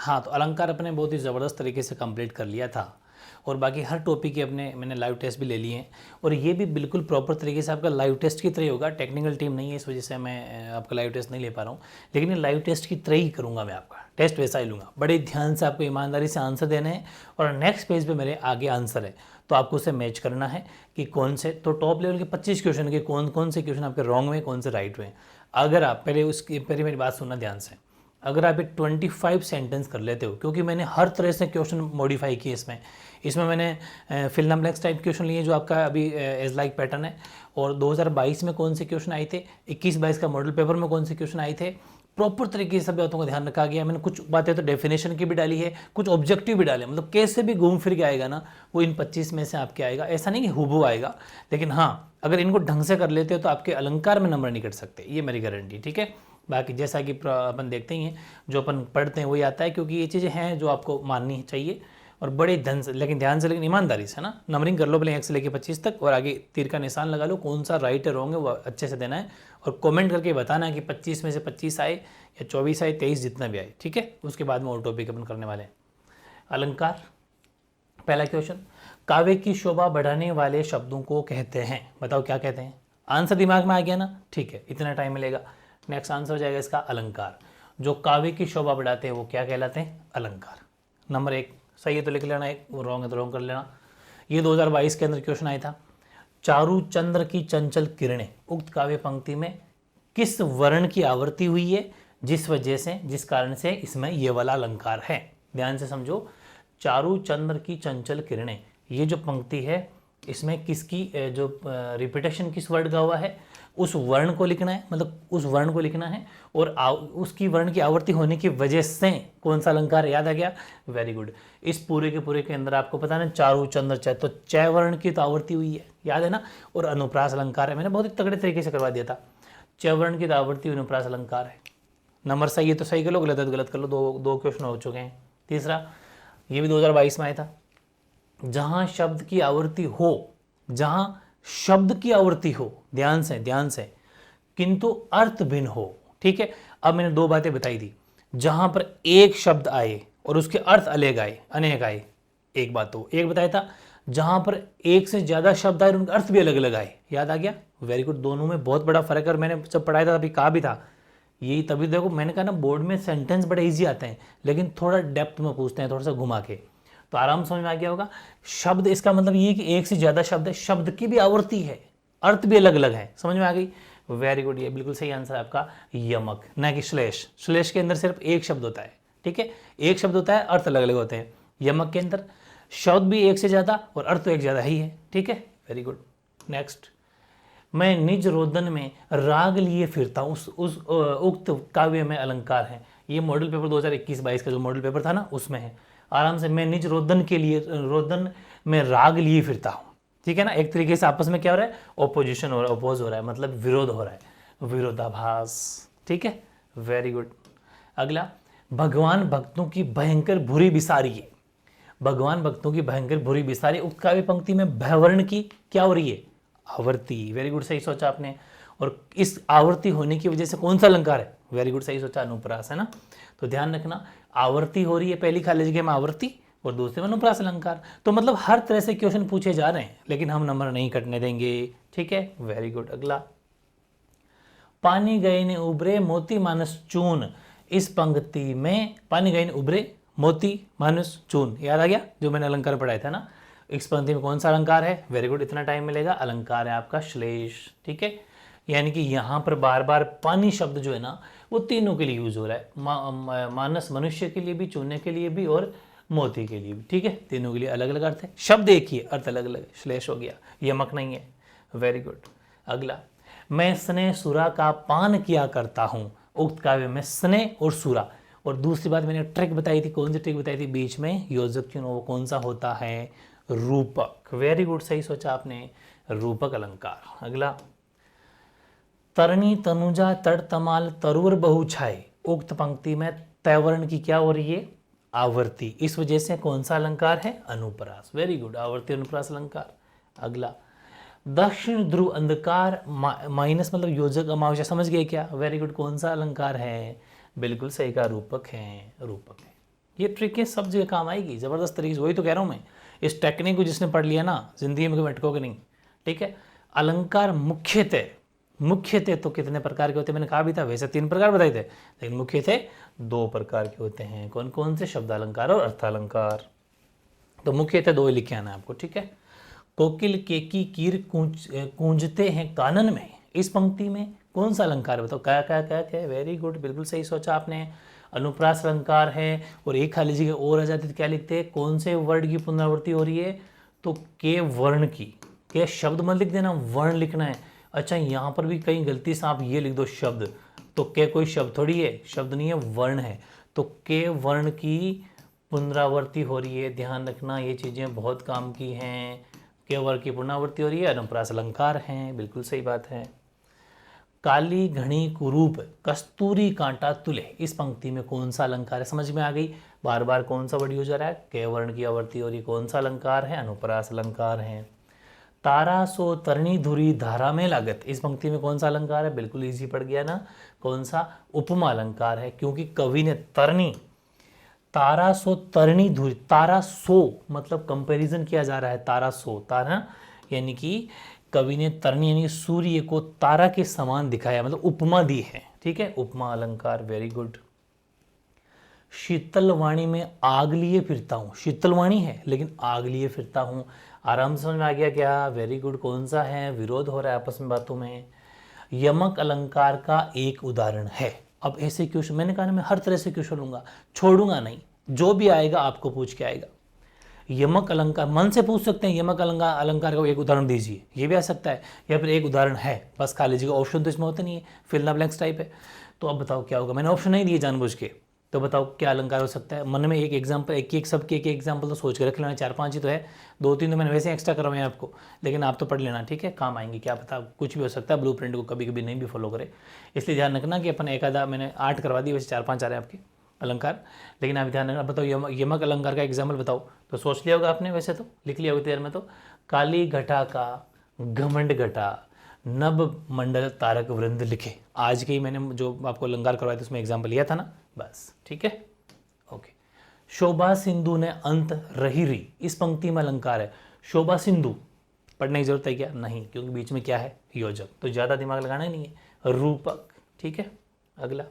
हाँ, तो अलंकार अपने बहुत ही ज़बरदस्त तरीके से कंप्लीट कर लिया था और बाकी हर टॉपिक के अपने मैंने लाइव टेस्ट भी ले लिए हैं और ये भी बिल्कुल प्रॉपर तरीके से आपका लाइव टेस्ट की तरह ही होगा। टेक्निकल टीम नहीं है, इस वजह से मैं आपका लाइव टेस्ट नहीं ले पा रहा हूँ, लेकिन ये लाइव टेस्ट की तरह ही करूँगा। मैं आपका टेस्ट वैसा ही लूँगा। बड़े ध्यान से आपको ईमानदारी से आंसर देने हैं और नेक्स्ट पेज पर मेरे आगे आंसर है, तो आपको उसे मैच करना है कि कौन से, तो टॉप लेवल के 25 क्वेश्चन के कौन कौन से क्वेश्चन आपके रॉन्ग में, कौन से राइट में। अगर आप पहले मेरी बात सुनना ध्यान से, अगर आप ये 25 सेंटेंस कर लेते हो, क्योंकि मैंने हर तरह से क्वेश्चन मॉडिफाई किए इसमें मैंने fill in blanks type question लिए जो आपका अभी एज लाइक पैटर्न है, और 2022 में कौन से क्वेश्चन आए थे, 21-22 का मॉडल पेपर में कौन से क्वेश्चन आए थे, प्रॉपर तरीके से सब बातों का ध्यान रखा गया। मैंने कुछ बातें तो डेफिनेशन की भी डाली है, कुछ ऑब्जेक्टिव भी डाले, मतलब कैसे भी घूम फिर के आएगा ना वो इन 25 में से आपके आएगा। ऐसा नहीं कि हुबहू आएगा, लेकिन हाँ अगर इनको ढंग से कर लेते हो तो आपके अलंकार में नंबर नहीं कट सकते, ये मेरी गारंटी। ठीक है, बाकी जैसा कि अपन देखते ही हैं, जो अपन पढ़ते हैं वही आता है, क्योंकि ये चीज़ें हैं जो आपको माननी चाहिए और बड़े ध्यान से, लेकिन ध्यान से, लेकिन ईमानदारी से ना नंबरिंग कर लो पहले 1 से लेकर 25 तक, और आगे तीर का निशान लगा लो, कौन सा राइट है रॉन्ग है वो अच्छे से देना है और कमेंट करके बताना है कि 25 में से 25 आए या 24 आए, 23 जितना भी आए। ठीक है, उसके बाद में और टॉपिक अपन करने वाले हैं। अलंकार, पहला क्वेश्चन, काव्य की शोभा बढ़ाने वाले शब्दों को कहते हैं, बताओ क्या कहते हैं। आंसर दिमाग में आ गया ना, ठीक है, इतना टाइम मिलेगा। नेक्स्ट आंसर हो जाएगा इसका अलंकार। जो काव्य की शोभा बढ़ाते हैं वो क्या कहलाते हैं, अलंकार। नंबर 1 सही है तो लिख लेना, एक रॉन्ग है तो रॉन्ग कर लेना। ये 2022 के अंदर क्वेश्चन आया था। चारू चंद्र की चंचल किरणें उक्त काव्य पंक्ति में किस वर्ण की आवृत्ति हुई है, जिस कारण से इसमें ये वाला अलंकार है। ध्यान से समझो, चारू चंद्र की चंचल किरणें, ये जो पंक्ति है इसमें किसकी जो रिपीटेशन किस वर्ड का हुआ है उस वर्ण को लिखना है, मतलब उस वर्ण को लिखना है, और उसकी वर्ण की आवृत्ति होने की वजह से कौन सा अलंकार, याद आ गया, वेरी गुड। इस पूरे के अंदर आपको पता है चारू चंद्र च, तो च वर्ण की तो आवृत्ति हुई है, याद है ना, और अनुप्रास अलंकार है, मैंने बहुत ही तगड़े तरीके से करवा दिया था। च वर्ण की तो आवृत्ति अनुप्रास अलंकार है। नंबर सही है तो सही कर लो, गलत है तो गलत कर लो, दो क्वेश्चन हो चुके हैं। तीसरा, ये भी 2022 में आया था। जहां शब्द की आवृत्ति हो, जहां शब्द की आवृत्ति हो, ध्यान से, किंतु अर्थ भिन्न हो। ठीक है, अब मैंने 2 बातें बताई थी, जहां पर एक शब्द आए और उसके अर्थ अलग आए, अनेक आए, एक बात तो एक बताया था। जहां पर एक से ज्यादा शब्द आए और उनके अर्थ भी अलग अलग आए, याद आ गया, वेरी गुड। दोनों में बहुत बड़ा फर्क है, और मैंने जब पढ़ाया था अभी कहा भी था यही, तभी देखो मैंने कहा ना बोर्ड में सेंटेंस बड़े ईजी आते हैं, लेकिन थोड़ा डेप्थ में पूछते हैं, थोड़ा सा घुमा के, तो आराम समझ में आ गया होगा। शब्द, इसका मतलब ये कि एक से ज्यादा शब्द है, शब्द की भी आवृत्ति है, अर्थ भी अलग अलग है, समझ में आ गई, वेरी गुड। ये बिल्कुल सही आंसर आपका यमक, ना कि श्लेष। श्लेष के अंदर सिर्फ एक शब्द होता है, ठीक है, एक शब्द होता है, अर्थ अलग अलग होते हैं। यमक के अंदर शब्द भी एक से ज्यादा और अर्थ तो एक ज्यादा ही है, ठीक है, वेरी गुड। नेक्स्ट, मैं निज रोदन में राग लिए फिरता हूँ, उस उक्त काव्य में अलंकार है। ये मॉडल पेपर 2021-22 का जो मॉडल पेपर था ना उसमें है। आराम से, मैं निज रोदन के लिए, रोदन में राग लिए फिरता हूँ, ठीक है ना। एक तरीके से आपस में क्या हो रहा है, ऑपोजिशन हो रहा है, अपोज हो रहा है, मतलब विरोध हो रहा है, विरोधाभास, ठीक है, वेरी गुड। अगला, भगवान भक्तों की भयंकर बुरी बिसारी है, भगवान भक्तों की भयंकर बुरी बिसारी, उक्त काव्य पंक्ति में भयवर्ण की क्या हो रही है, आवृत्ति, वेरी गुड, सही सोचा आपने। और इस आवृत्ति होने की वजह से कौन सा अलंकार है, वेरी गुड, सही सोचा, अनुप्रास है ना। तो ध्यान रखना, आवृत्ति हो रही है, पहली खाली जगह में आवृत्ति और दूसरे में अनुप्रास अलंकार, तो मतलब हर तरह से क्वेश्चन पूछे जा रहे हैं, लेकिन हम नंबर नहीं कटने देंगे, ठीक है, वेरी गुड। अगला, पानी गए ने उबरे मोती मानस चून, इस पंक्ति में पानी गए ने उबरे मोती मानस चून, याद आ गया जो मैंने अलंकार पढ़ाया था ना। इस पंक्ति में कौन सा अलंकार है, वेरी गुड, इतना टाइम मिलेगा, अलंकार है आपका श्लेष, ठीक है। यानी कि यहाँ पर बार बार पानी शब्द जो है ना वो तीनों के लिए यूज हो रहा है, मानस मनुष्य के लिए भी, चूने के लिए भी और मोती के लिए भी, ठीक है, तीनों के लिए अलग अलग अर्थ है, शब्द एक ही है, अर्थ अलग अलग, श्लेष हो गया, यमक नहीं है, वेरी गुड। अगला, मैं स्नेह सुरा का पान किया करता हूँ, उक्त काव्य में स्नेह और सुरा। और दूसरी बात मैंने ट्रिक बताई थी, कौन सी ट्रिक बताई थी, बीच में योजक चुनो, वो कौन सा होता है, रूपक, वेरी गुड, सही सोचा आपने, रूपक अलंकार। अगला, तरणी तनुजा तड़ तमाल तरुवर बहु छाए, उक्त पंक्ति में तैवर्ण की क्या हो रही है, आवृत्ति, इस वजह से कौन सा अलंकार है, अनुप्रास, वेरी गुड, आवृत्ति अनुप्रास अलंकार। अगला, दक्षिण ध्रुव अंधकार माइनस मतलब योजक अमावस्या, समझ गए क्या, वेरी गुड, कौन सा अलंकार है, बिल्कुल सही का, रूपक है, रूपक है, ये ट्रिक है, सब जगह काम आएगी ज़बरदस्त तरीके से। वही तो कह रहा हूँ मैं, इस टेक्निक को जिसने पढ़ लिया ना, जिंदगी में कभी अटकोगे नहीं। ठीक है। अलंकार मुख्यतः तो कितने प्रकार के होते हैं मैंने कहा भी था, वैसे 3 प्रकार बताए थे, लेकिन मुख्यतः 2 प्रकार के होते हैं। कौन कौन से? शब्दालंकार और अर्थालंकार। तो मुख्यतः 2 ही लिखे आना है आपको। ठीक है। कोकिल केकी कीर कूंजते हैं कानन में, इस पंक्ति में कौन सा अलंकार बताओ? क्या क्या क्या क्या? वेरी गुड, बिल्कुल सही सोचा आपने। अनुप्रास अलंकार है। और एक खाली जगह और आ जाती तो क्या लिखते हैं? कौन से वर्ड की पुनरावृत्ति हो रही है? तो के वर्ण की। के शब्द मत लिख देना, वर्ण लिखना है। अच्छा, यहाँ पर भी कहीं गलती से आप ये लिख दो शब्द, तो के कोई शब्द थोड़ी है, शब्द नहीं है, वर्ण है। तो के वर्ण की पुनरावृत्ति हो रही है, ध्यान रखना, ये चीज़ें बहुत काम की हैं। के वर्ण की पुनरावृत्ति हो रही है, अनुप्रास अलंकार हैं, बिल्कुल सही बात है। काली घनी कुरूप कस्तूरी कांटा तुले, इस पंक्ति में कौन सा अलंकार है? समझ में आ गई? बार बार कौन सा वर्ड यूज हो रहा है? के वर्ण की आवृत्ति हो रही, कौन सा अलंकार है? अनुप्रास अलंकार है। तारा सो तरणी धुरी धारा में लागत, इस पंक्ति में कौन सा अलंकार है? बिल्कुल इजी पड़ गया ना, कौन सा? उपमा अलंकार है, क्योंकि कवि ने तरणी, तारा सो तरणी धुरी, तारा सो मतलब कंपैरिजन किया जा रहा है, तारा सो, तारा यानी कि कवि ने तरणी यानी सूर्य को तारा के समान दिखाया, मतलब उपमा दी है। ठीक है, उपमा अलंकार, वेरी गुड। शीतलवाणी में आग लिए फिरता हूँ, शीतलवाणी है लेकिन आग लिए फिरता हूँ, आराम से समझ में आ गया क्या? Very good. कौन सा है? विरोध हो रहा है आपस में बातों में। यमक अलंकार का एक उदाहरण है। अब ऐसे क्वेश्चन मैंने कहा ना, मैं हर तरह से क्वेश्चन लूंगा, छोड़ूंगा नहीं, जो भी आएगा आपको पूछ के आएगा। यमक अलंकार मन से पूछ सकते हैं, यमक अलंकार का एक उदाहरण दीजिए, ये भी आ सकता है, या फिर एक उदाहरण है, बस खा लीजिएगा। ऑप्शन तो इसमें होता नहीं है, fill in the blanks type है। तो अब बताओ क्या होगा? मैंने ऑप्शन नहीं दिए जानबूझ के, तो बताओ क्या अलंकार हो सकता है? मन में एक एग्जाम्पल, एक सब के एक एग्जाम्पल तो सोच के रख लेना, 4-5 ही तो है, 2-3 तो मैंने वैसे एक्स्ट्रा करवाए हैं आपको, लेकिन आप तो पढ़ लेना। ठीक है, काम आएंगे, क्या पता कुछ भी हो सकता है, ब्लूप्रिंट को कभी कभी नहीं भी फॉलो करे, इसलिए ध्यान रखना कि अपन एक आधा, मैंने 8 करवा दिए, वैसे 4-5 आ रहे हैं आपके अलंकार, लेकिन आप ध्यान रखना। बताओ यमक अलंकार का एग्जाम्पल बताओ, तो सोच लिया होगा आपने, वैसे तो लिख लिया होगा तैयार में। तो काली घटा का घमंड घटा नभ मंडल तारक वृंद लिखे, आज के ही मैंने जो आपको अलंकार करवाया था उसमें एग्जाम्पल लिया था ना, बस। ठीक है, ओके। शोभा सिंधु ने अंत रही री, इस पंक्ति में अलंकार है। शोभा सिंधु पढ़ने की जरूरत है क्या? नहीं, क्योंकि बीच में क्या है? योजक, तो ज्यादा दिमाग लगाना ही नहीं है। रूपक। ठीक है, अगला।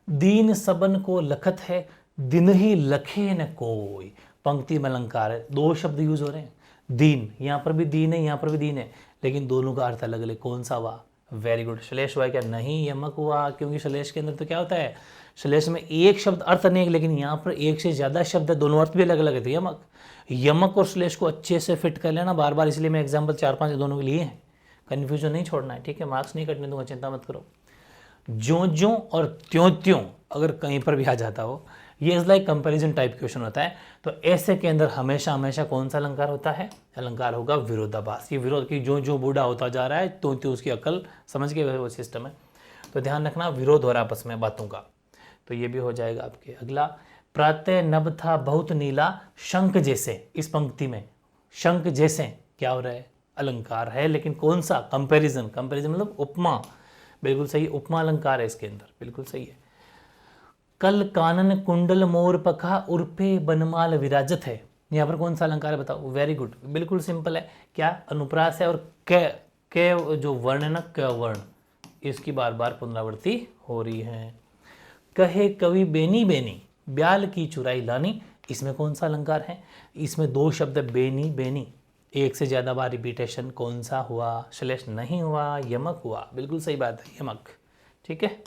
दीन सबन को लखत है दिन ही लखे न कोई, पंक्ति में अलंकार है, 2 शब्द यूज हो रहे हैं। दीन, यहाँ पर भी दीन है, यहाँ पर भी दीन है, लेकिन दोनों का अर्थ अलग अलग। कौन सा हुआ? Very good. श्लेष हुआ क्या? नहीं, यमक हुआ, क्योंकि श्लेष के अंदर तो क्या होता है, श्लेष में एक शब्द अर्थ नहीं है, लेकिन यहाँ पर एक से ज्यादा शब्द है, दोनों अर्थ भी अलग अलग है। तो यमक, यमक और श्लेष को अच्छे से फिट कर लेना बार बार, इसलिए मैं एग्जाम्पल 4-5 दोनों के लिए हैं, कन्फ्यूजन नहीं छोड़ना है। ठीक है, मार्क्स नहीं कटने दूंगा, चिंता मत करो। ज्यों ज्यों और त्यों त्यों अगर कहीं पर भी आ जाता हो, ये is like comparison type question होता है, तो ऐसे के अंदर हमेशा हमेशा कौन सा अलंकार होता है? अलंकार होगा विरोधाभास। ये विरोध की जो जो बूढ़ा होता जा रहा है तो उसकी अकल समझ के वो सिस्टम है, तो ध्यान रखना, विरोध हो रहा है आपस में बातों का, तो ये भी हो जाएगा आपके। अगला, प्रातः नभ था बहुत नीला शंख जैसे, इस पंक्ति में शंख जैसे क्या हो रहा है? अलंकार है, लेकिन कौन सा? कंपैरिजन। कंपैरिजन मतलब उपमा, बिल्कुल सही, उपमा अलंकार है इसके अंदर, बिल्कुल सही है। कल कानन कुंडल मोर पखा उर्फे बनमाल विराजत है, यहाँ पर कौन सा अलंकार है बताओ? वेरी गुड, बिल्कुल सिंपल है, क्या? अनुप्रास है, और के जो वर्ण है ना, क वर्ण, इसकी बार बार पुनरावृत्ति हो रही है। कहे कवि बेनी बेनी ब्याल की चुराई लानी, इसमें कौन सा अलंकार है? इसमें 2 शब्द बेनी बेनी, एक से ज्यादा बार रिपीटेशन, कौन सा हुआ? श्लेष नहीं हुआ, यमक हुआ, बिल्कुल सही बात है, यमक। ठीक है।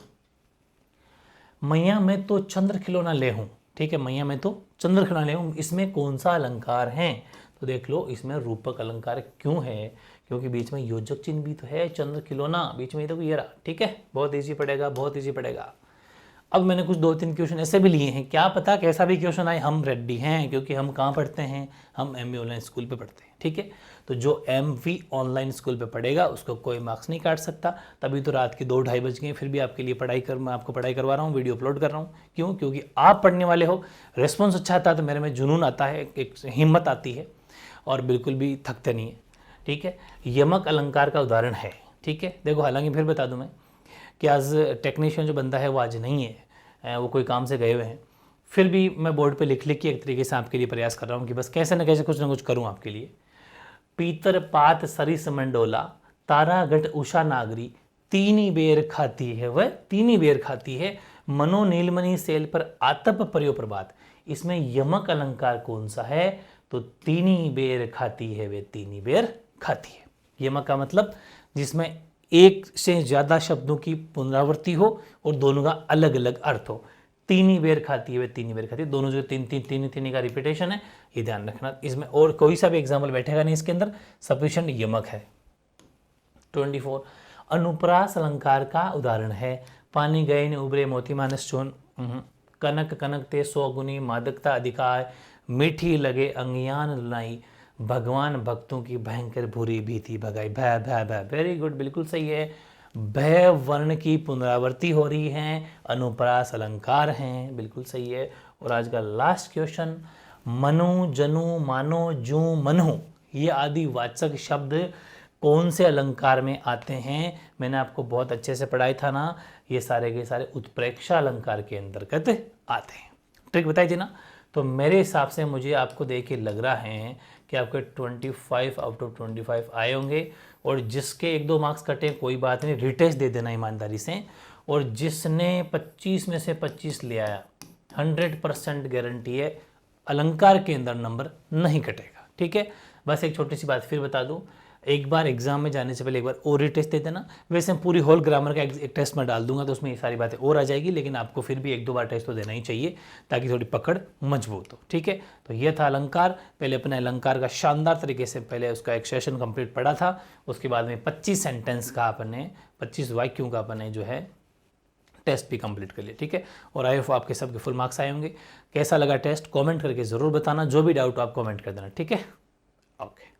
मैया मैं तो चंद्र खिलौना ले हूं, ठीक है, मैया मैं तो चंद्र खिलौना ले हूं, इसमें कौन सा अलंकार है? तो देख लो, इसमें रूपक अलंकार क्यों है? क्योंकि बीच में योजक चिन्ह भी तो है, चंद्र खिलौना बीच में, तो ये रहा। ठीक है, बहुत ईजी पड़ेगा, बहुत ईजी पड़ेगा। अब मैंने कुछ 2-3 क्वेश्चन ऐसे भी लिए हैं, क्या पता कैसा भी क्वेश्चन आए, हम रेडी हैं, क्योंकि हम कहाँ पढ़ते हैं? हम MV ऑनलाइन स्कूल पे पढ़ते हैं। ठीक है, तो जो MV ऑनलाइन स्कूल पे पढ़ेगा उसको कोई मार्क्स नहीं काट सकता। तभी तो रात के 2-2:30 बज गए, फिर भी आपके लिए मैं आपको पढ़ाई करवा रहा हूँ, वीडियो अपलोड कर रहा हूँ। क्यों? क्योंकि आप पढ़ने वाले हो, रिस्पॉन्स अच्छा आता है तो मेरे में जुनून आता है, एक हिम्मत आती है, और बिल्कुल भी थकते नहीं है। ठीक है, यमक अलंकार का उदाहरण है। ठीक है, देखो, हालांकि फिर बता दूं मैं कि आज टेक्नीशियन जो बंदा है वो आज नहीं है, वो कोई काम से गए हुए हैं। फिर भी मैं बोर्ड पे लिख लिख के एक तरीके से आपके लिए प्रयास कर रहा हूँ कि बस कैसे न कैसे कुछ ना कुछ करूँ आपके लिए। पीतर पात सरिस मंडोला, तारागढ़ उषा नागरी, तीनी बेर खाती है, वह तीनी बेर खाती है, मनो नीलमणि सेल पर आतप पर्यो प्रभात। इसमें यमक अलंकार कौन सा है? तो तीनी बेर खाती है, वे तीनी बेर खाती है। यमक का मतलब जिसमें एक से ज्यादा शब्दों की पुनरावृत्ति हो और दोनों का अलग अलग अर्थ हो। तीनी बेर खाती है, वे तीनी बेर खाती है, दोनों जो तीन तीन तीन तीन का रिपीटेशन है, ये ध्यान रखना। इसमें और कोई सा भी एग्जाम्पल बैठेगा नहीं, इसके अंदर सफिशिएंट यमक है। 24 अनुप्रास अलंकार का उदाहरण है। पानी गए न उबरे मोती मानस चोन, कनक कनक ते सौगुनी मादकता अधिकार, मीठी लगे अंगियान लुनाई, भगवान भक्तों की भयंकर बुरी भीति भगाई। भय भय भय, वेरी गुड, बिल्कुल सही है। भय वर्ण की पुनरावृत्ति हो रही है, अनुप्रास अलंकार हैं, बिल्कुल सही है। और आज का लास्ट क्वेश्चन, मनु जनु मानो जू मनु, ये आदि वाचक शब्द कौन से अलंकार में आते हैं? मैंने आपको बहुत अच्छे से पढ़ाया था ना, ये सारे के सारे उत्प्रेक्षा अलंकार के अंतर्गत आते हैं। ट्रिक बताई थी ना। तो मेरे हिसाब से मुझे आपको देख के लग रहा है कि आपके 25 आउट ऑफ 25 आए होंगे, और जिसके 1-2 मार्क्स कटे कोई बात नहीं, रिटेस्ट दे देना ईमानदारी से। और जिसने 25 में से 25 ले आया, 100% गारंटी है अलंकार के अंदर नंबर नहीं कटेगा। ठीक है, बस एक छोटी सी बात फिर बता दूं, एक बार एग्जाम में जाने से पहले एक बार और टेस्ट दे देना। वैसे पूरी होल ग्रामर का एक टेस्ट में डाल दूंगा तो उसमें ये सारी बातें और आ जाएगी, लेकिन आपको फिर भी 1-2 बार टेस्ट तो देना ही चाहिए ताकि थोड़ी पकड़ मजबूत हो। ठीक है, तो ये था अलंकार। पहले अपने अलंकार का शानदार तरीके से पहले उसका एक सेशन कंप्लीट पढ़ा था, उसके बाद में 25 सेंटेंस का अपने 25 वाक्यों का अपने जो है टेस्ट भी कंप्लीट कर लिया। ठीक है, और आई होप आपके सबके फुल मार्क्स आए होंगे। कैसा लगा टेस्ट कमेंट करके ज़रूर बताना, जो भी डाउट हो आप कमेंट कर देना। ठीक है, ओके।